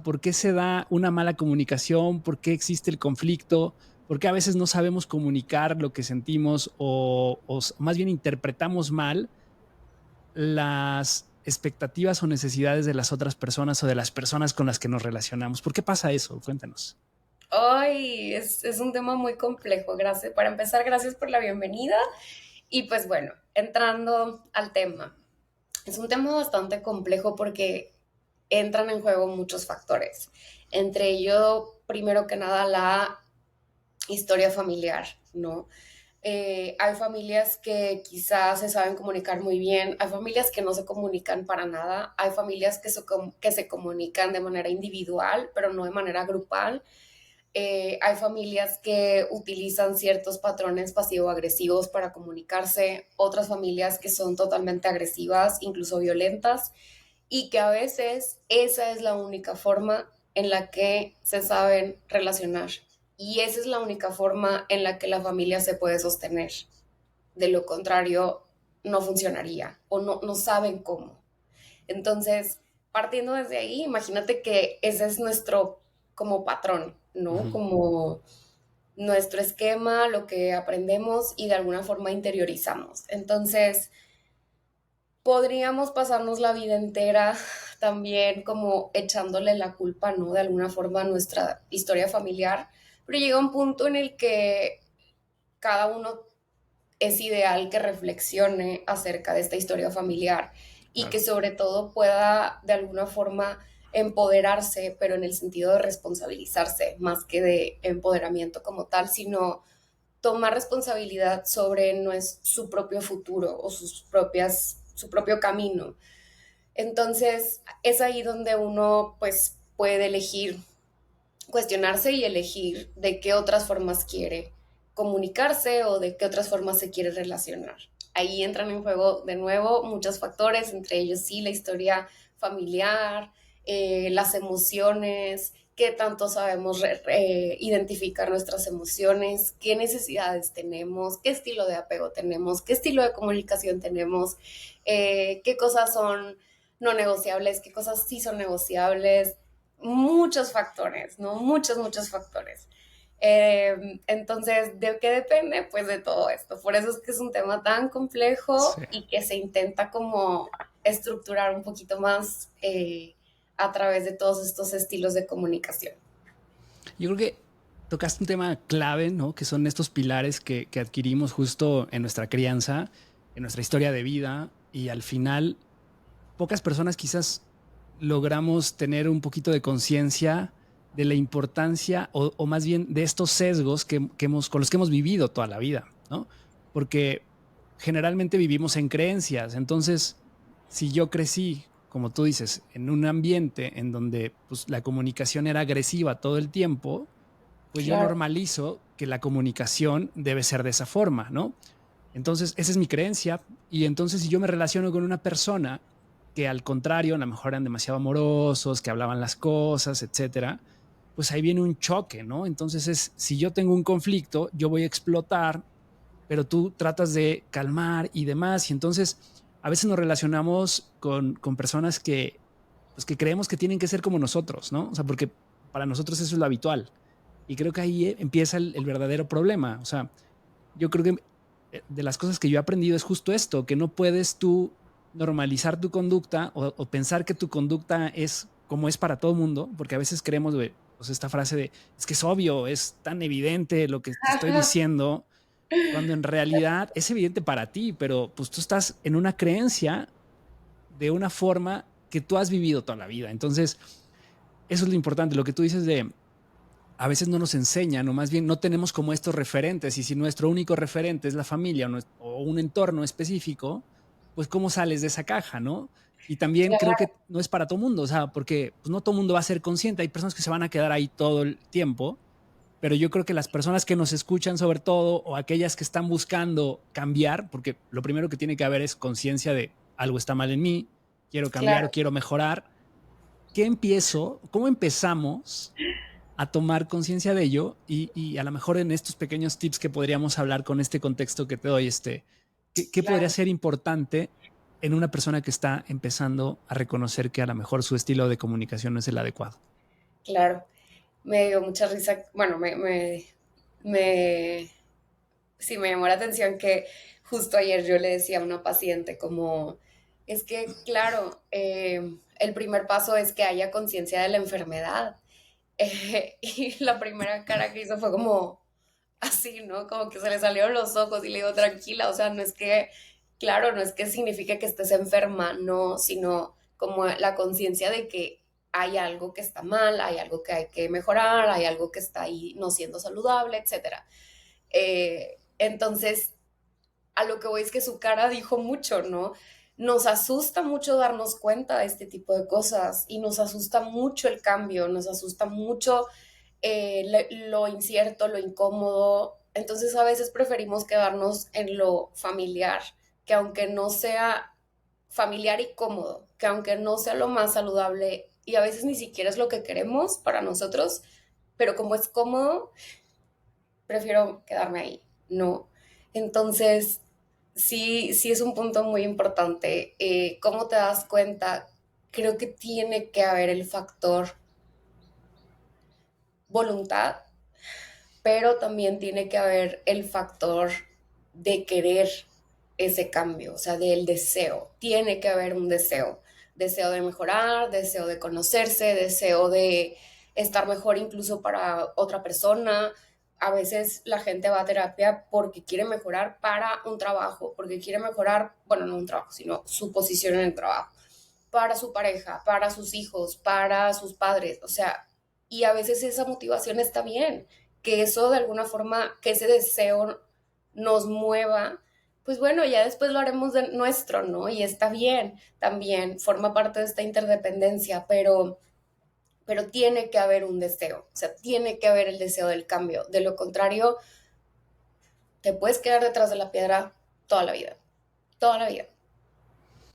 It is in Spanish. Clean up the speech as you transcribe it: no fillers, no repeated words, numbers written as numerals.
por qué se da una mala comunicación, por qué existe el conflicto, por qué a veces no sabemos comunicar lo que sentimos o más bien interpretamos mal las expectativas o necesidades de las otras personas o de las personas con las que nos relacionamos. ¿Por qué pasa eso? Cuéntanos. Ay, es un tema muy complejo. Gracias. Para empezar, gracias por la bienvenida. Y pues bueno, entrando al tema. Es un tema bastante complejo porque entran en juego muchos factores. Entre ello, primero que nada, la historia familiar, ¿no? Hay familias que quizás se saben comunicar muy bien, hay familias que no se comunican para nada, hay familias que se comunican de manera individual, pero no de manera grupal. Hay familias que utilizan ciertos patrones pasivo-agresivos para comunicarse, otras familias que son totalmente agresivas, incluso violentas, y que a veces esa es la única forma en la que se saben relacionar. Y esa es la única forma en la que la familia se puede sostener. De lo contrario, no funcionaría o no saben cómo. Entonces, partiendo desde ahí, imagínate que ese es nuestro como patrón, ¿no? Ujú. Como nuestro esquema, lo que aprendemos y de alguna forma interiorizamos. Entonces, podríamos pasarnos la vida entera también como echándole la culpa, ¿no? De alguna forma a nuestra historia familiar, pero llega un punto en el que cada uno es ideal que reflexione acerca de esta historia familiar y que Claro. sobre todo pueda de alguna forma empoderarse, pero en el sentido de responsabilizarse, más que de empoderamiento como tal, sino tomar responsabilidad sobre no es su propio futuro o su propio camino. Entonces es ahí donde uno pues puede elegir, cuestionarse y elegir de qué otras formas quiere comunicarse o de qué otras formas se quiere relacionar. Ahí entran en juego de nuevo muchos factores, entre ellos sí la historia familiar, las emociones, qué tanto sabemos identificar nuestras emociones, qué necesidades tenemos, qué estilo de apego tenemos, qué estilo de comunicación tenemos, qué cosas son no negociables, qué cosas sí son negociables, muchos factores, ¿no? Muchos factores. Entonces, ¿de qué depende? Pues de todo esto. Por eso es que es un tema tan Sí. complejo y que se intenta como estructurar un poquito más a través de todos estos estilos de comunicación. Yo creo que tocaste un tema clave, ¿no? Que son estos pilares que adquirimos justo en nuestra crianza, en nuestra historia de vida y al final pocas personas quizás logramos tener un poquito de conciencia de la importancia o más bien de estos sesgos con los que hemos vivido toda la vida, ¿no? Porque generalmente vivimos en creencias. Entonces, si yo crecí, como tú dices, en un ambiente en donde pues, la comunicación era agresiva todo el tiempo, pues yo Claro. normalizo que la comunicación debe ser de esa forma, ¿no? Entonces, esa es mi creencia. Y entonces, si yo me relaciono con una persona que al contrario, a lo mejor eran demasiado amorosos, que hablaban las cosas, etcétera, pues ahí viene un choque, ¿no? Entonces, si yo tengo un conflicto, yo voy a explotar, pero tú tratas de calmar y demás. Y entonces, a veces nos relacionamos con personas pues, que creemos que tienen que ser como nosotros, ¿no? O sea, porque para nosotros eso es lo habitual. Y creo que ahí empieza el verdadero problema. O sea, yo creo que de las cosas que yo he aprendido es justo esto, que no puedes tú normalizar tu conducta o pensar que tu conducta es como es para todo el mundo, porque a veces creemos, pues esta frase de, es que es obvio, es tan evidente lo que te estoy diciendo, cuando en realidad es evidente para ti, pero pues tú estás en una creencia de una forma que tú has vivido toda la vida. Entonces, eso es lo importante, lo que tú dices de a veces no nos enseñan o más bien no tenemos como estos referentes y si nuestro único referente es la familia o un entorno específico, pues cómo sales de esa caja, ¿no? Y también creo Claro. que no es para todo mundo, o sea, porque pues, no todo mundo va a ser consciente, hay personas que se van a quedar ahí todo el tiempo, pero yo creo que las personas que nos escuchan sobre todo o aquellas que están buscando cambiar, porque lo primero que tiene que haber es conciencia de algo está mal en mí, quiero cambiar o Claro. quiero mejorar, ¿qué empiezo? ¿Cómo empezamos a tomar conciencia de ello y a lo mejor en estos pequeños tips que podríamos hablar con este contexto que te doy, ¿qué podría Claro. ser importante en una persona que está empezando a reconocer que a lo mejor su estilo de comunicación no es el adecuado? claro. Me dio mucha risa, bueno, me, sí me llamó la atención que justo ayer yo le decía a una paciente como, es que, claro, el primer paso es que haya conciencia de la enfermedad. Y la primera cara que hizo fue como así, ¿no? Como que se le salieron los ojos y le digo, tranquila, o sea, no es que, claro, no es que signifique que estés enferma, no, sino como la conciencia de que hay algo que está mal, hay algo que hay que mejorar, hay algo que está ahí no siendo saludable, etcétera. Entonces, a lo que voy es que su cara dijo mucho, ¿no? Nos asusta mucho darnos cuenta de este tipo de cosas y nos asusta mucho el cambio, nos asusta mucho lo incierto, lo incómodo. Entonces a veces preferimos quedarnos en lo familiar, que aunque no sea familiar y cómodo, que aunque no sea lo más saludable y a veces ni siquiera es lo que queremos para nosotros, pero como es cómodo, prefiero quedarme ahí, ¿no? Entonces, sí, sí es un punto muy importante. ¿Cómo te das cuenta? Creo que tiene que haber el factor voluntad, pero también tiene que haber el factor de querer ese cambio, o sea, del deseo. Tiene que haber un deseo, deseo de mejorar, deseo de conocerse, deseo de estar mejor incluso para otra persona. A veces la gente va a terapia porque quiere mejorar para un trabajo, porque quiere mejorar, bueno, no un trabajo, sino su posición en el trabajo, para su pareja, para sus hijos, para sus padres, o sea, y a veces esa motivación está bien, que eso de alguna forma, que ese deseo nos mueva, pues bueno, ya después lo haremos de nuestro, ¿no? Y está bien, también forma parte de esta interdependencia, pero tiene que haber un deseo, o sea, tiene que haber el deseo del cambio. De lo contrario, te puedes quedar detrás de la piedra toda la vida, toda la vida.